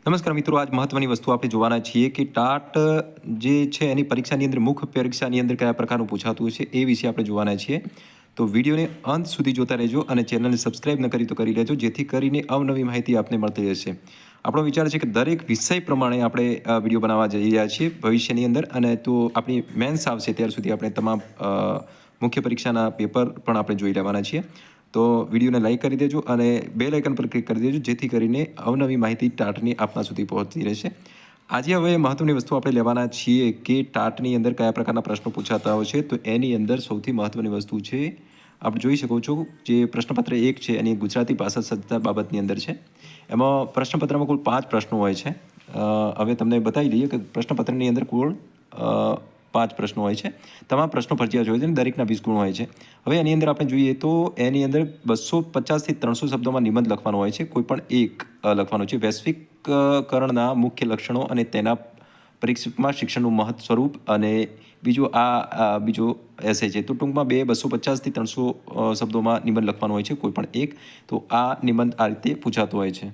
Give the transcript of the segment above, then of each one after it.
નમસ્કાર મિત્રો, આજ મહત્વની વસ્તુ આપણે જોવાના છીએ કે ટાટ જે છે એની પરીક્ષાની અંદર મુખ્ય પરીક્ષાની અંદર કયા પ્રકારનું પૂછાતું છે એ વિશે આપણે જોવાના છીએ. તો વિડીયોને અંત સુધી જોતા રહેજો અને ચેનલને સબસ્ક્રાઇબ ન કરી તો કરી લેજો, જેથી કરીને અવનવી માહિતી આપને મળતી રહેશે. આપણો વિચાર છે કે દરેક વિષય પ્રમાણે આપણે વિડીયો બનાવવા જઈ રહ્યા છીએ ભવિષ્યની અંદર, અને તો આપણી મેન્સ આવશે ત્યાર સુધી આપણે તમામ મુખ્ય પરીક્ષાના પેપર પણ આપણે જોઈ લેવાના છીએ. તો વિડીયોને લાઈક કરી દેજો અને બેલ આઇકન પર ક્લિક કરી દેજો, જેથી કરીને અવનવી માહિતી ટાટની આપના સુધી પહોંચતી રહેશે. આજે હવે મહત્વની વસ્તુ આપણે લેવાના છીએ કે ટાટની અંદર કયા પ્રકારના પ્રશ્નો પૂછાતા હોય છે. તો એની અંદર સૌથી મહત્વની વસ્તુ છે, આપણે જોઈ શકો છો જે પ્રશ્નપત્ર 1 છે એની ગુજરાતી ભાષા સજ્જતા બાબતની અંદર છે. એમાં પ્રશ્નપત્રમાં કુલ 5 પ્રશ્નો હોય છે. હવે તમને બતાવી દઈએ કે પ્રશ્નપત્રની અંદર કુલ 5 પ્રશ્નો હોય છે. તમામ પ્રશ્નો ફરજિયાત હોય છે અને દરેકના 20 ગુણ હોય છે. હવે એની અંદર આપણે જોઈએ તો એની અંદર 250 થી 300 શબ્દોમાં નિબંધ લખવાનો હોય છે. કોઈ પણ એક લખવાનો છે. વૈશ્વિકકરણના મુખ્ય લક્ષણો અને તેના પરીક્ષામાં શિક્ષણનું મહત્વ સ્વરૂપ, અને બીજો એસે છે. તો ટૂંકમાં 250 થી 300 શબ્દોમાં નિબંધ લખવાનો હોય છે, કોઈ પણ એક. તો આ નિબંધ આ રીતે પૂછાતો હોય છે.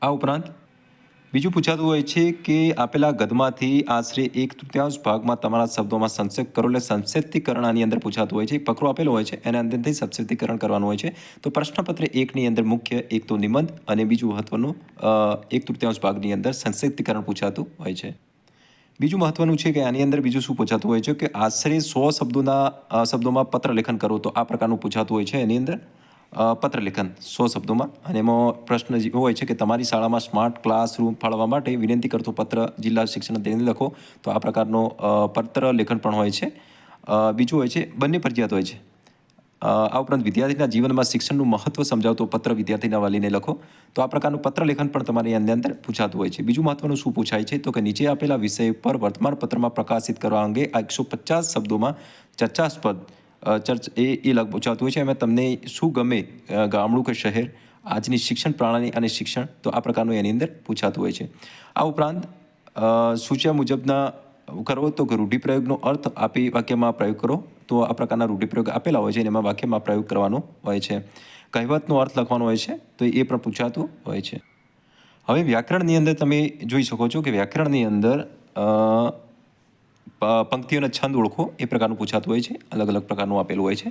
આ ઉપરાંત બીજું પૂછાતું હોય છે કે આપેલા ગદ્યમાંથી આશરે 1/3 ભાગમાં તમારા શબ્દોમાં સંક્ષેપ કરો. એટલે સંક્ષેપ્તીકરણ આની અંદર પૂછાતું હોય છે. એક ફકરો આપેલો હોય છે, એના અંદરથી સંક્ષેપ્તીકરણ કરવાનું હોય છે. તો પ્રશ્નપત્ર 1ની અંદર મુખ્ય એક તો નિબંધ અને બીજું મહત્વનું 1/3 ભાગની અંદર સંક્ષેપ્તીકરણ પૂછાતું હોય છે. બીજું મહત્વનું છે કે આની અંદર બીજું શું પૂછાતું હોય છે કે આશરે 100 શબ્દોમાં પત્ર લેખન કરો. તો આ પ્રકારનું પૂછાતું હોય છે એની અંદર પત્ર લેખન 100 શબ્દોમાં. અને એમાં પ્રશ્ન એવો હોય છે કે તમારી શાળામાં સ્માર્ટ ક્લાસરૂમ ફાળવવા માટે વિનંતી કરતો પત્ર જિલ્લા શિક્ષણ અધિકારીને લખો. તો આ પ્રકારનો પત્ર લેખન પણ હોય છે. બીજું હોય છે, બંને ફરજિયાત હોય છે. આ ઉપરાંત વિદ્યાર્થીના જીવનમાં શિક્ષણનું મહત્વ સમજાવતો પત્ર વિદ્યાર્થીના વાલીને લખો. તો આ પ્રકારનું પત્ર લેખન પણ તમારી એની અંદર પૂછાતું હોય છે. બીજું મહત્વનું શું પૂછાય છે તો કે નીચે આપેલા વિષય પર વર્તમાનપત્રમાં પ્રકાશિત કરવા અંગે 150 શબ્દોમાં ચર્ચાસ્પદ પૂછાતું હોય છે. એમાં તમને શું ગમે, ગામડું કે શહેર, આજની શિક્ષણ પ્રણાલી અને શિક્ષણ. તો આ પ્રકારનું એની અંદર પૂછાતું હોય છે. આ ઉપરાંત સૂચ્યા મુજબના કરો તો કે રૂઢિપ્રયોગનો અર્થ આપી વાક્યમાં પ્રયોગ કરો. તો આ પ્રકારના રૂઢિપ્રયોગ આપેલા હોય છે અને એમાં વાક્યમાં પ્રયોગ કરવાનો હોય છે. કહેવતનો અર્થ લખવાનો હોય છે, તો એ પણ પૂછાતું હોય છે. હવે વ્યાકરણની અંદર તમે જોઈ શકો છો કે વ્યાકરણની અંદર પંક્તિઓના છંદ ઓળખો, એ પ્રકારનું પૂછાતું હોય છે. અલગ અલગ પ્રકારનું આપેલું હોય છે.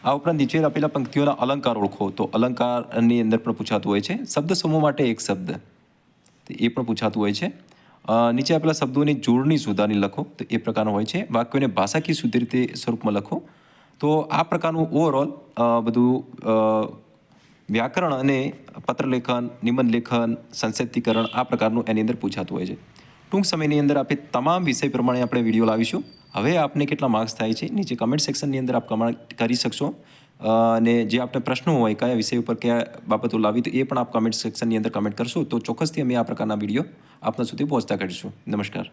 આ ઉપરાંત નીચે આપેલા પંક્તિઓના અલંકાર ઓળખો. તો અલંકારની અંદર પણ પૂછાતું હોય છે. શબ્દ સમૂહ માટે એક શબ્દ, તો એ પણ પૂછાતું હોય છે. નીચે આપેલા શબ્દોની જોડણી સુધારી લખો. તો એ પ્રકારનું હોય છે. વાક્યોને ભાષાકીય શુદ્ધ રીતે સ્વરૂપમાં લખો. તો આ પ્રકારનું ઓવરઓલ બધું વ્યાકરણ અને પત્રલેખન, નિબંધ લેખન, સંક્ષેપ્તીકરણ આ પ્રકારનું એની અંદર પૂછાતું હોય છે. ટૂંક સમયની અંદર આપણે તમામ વિષય પ્રમાણે આપણે વિડીયો લાવીશું. હવે આપને કેટલા માર્ક્સ થાય છે નીચે કમેન્ટ સેક્શનની અંદર આપ કમેન્ટ કરી શકશો. અને જે આપણે પ્રશ્નો હોય કયા વિષય ઉપર કયા બાબતો લાવી, તો એ પણ આપ કમેન્ટ સેક્શનની અંદર કમેન્ટ કરશો તો ચોક્કસથી અમે આ પ્રકારના વિડીયો આપના સુધી પહોંચતા કરીશું. નમસ્કાર.